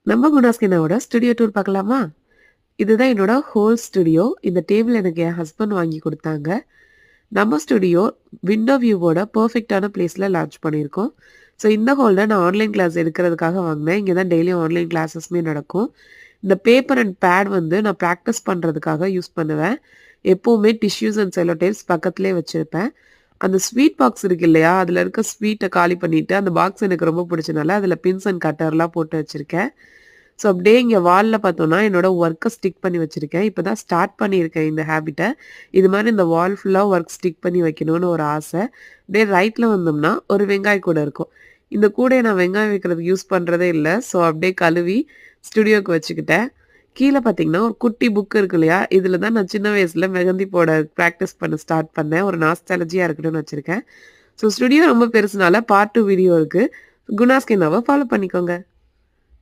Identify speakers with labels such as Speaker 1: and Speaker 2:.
Speaker 1: நம்ம குணாஸ்கினாவோட studio tour பார்க்கலாமா? இதுதான் என்னோட ஹோல் ஸ்டுடியோ. இந்த டேபிள் எனக்கு என் ஹஸ்பண்ட் வாங்கி குடுத்தாங்க. நம்ம ஸ்டுடியோ விண்டோ வியூவோட பெர்ஃபெக்ட்டான பிளேஸ்ல லான்ச் பண்ணியிருக்கோம். ஸோ இந்த ஹால்ல நான் ஆன்லைன் கிளாஸ் எடுக்கிறதுக்காக வாங்கினேன். இங்க தான் டெய்லியும் ஆன்லைன் கிளாஸஸ்மே நடக்கும். இந்த பேப்பர் அண்ட் பேட் வந்து நான் பிராக்டிஸ் பண்றதுக்காக யூஸ் பண்ணுவேன். எப்பவுமே டிஷ்யூஸ் அண்ட் செல்லோ டேப்ஸ் பக்கத்திலேயே வச்சிருப்பேன். அந்த ஸ்வீட் பாக்ஸ் இருக்கு இல்லையா? அதுல இருக்க ஸ்வீட்ட காலி பண்ணிட்டு, அந்த பாக்ஸ் எனக்கு ரொம்ப பிடிச்சனால அதுல பின்ஸ் அண்ட் கட்டர்லாம் போட்டு வச்சிருக்கேன். ஸோ அப்படியே இங்க வால்ல பார்த்தோம்னா, என்னோட ஒர்க்க ஸ்டிக் பண்ணி வச்சிருக்கேன். இப்ப தான் ஸ்டார்ட் பண்ணியிருக்கேன் இந்த ஹேபிட்ட. இது மாரி இந்த வால் ஃபுல்லா ஒர்க் ஸ்டிக் பண்ணி வைக்கணும்னு ஒரு ஆசை. அப்படியே ரைட்ல வந்தோம்னா, ஒரு வெங்காய கூடை இருக்கும். இந்த கூடைய நான் வெங்காயம் வைக்கிறதுக்கு யூஸ் பண்றதே இல்ல. ஸோ அப்படியே கழுவி ஸ்டுடியோக்கு வச்சுக்கிட்டேன். கீழ பார்த்தீங்கன்னா, ஒரு குட்டி புக் இருக்கு இல்லையா? இதுல தான் நான் சின்ன வயசுல மெஹந்தி போட பிராக்டிஸ் பண்ண ஸ்டார்ட் பண்ணேன். ஒரு நாஸ்டாலஜியா இருக்கட்டும்னு வச்சிருக்கேன். ஸோ ஸ்டுடியோ ரொம்ப பெருசுனால பார்ட் 2 வீடியோ இருக்கு. குணாஸ் கின்னாவ ஃபாலோ பண்ணிக்கோங்க.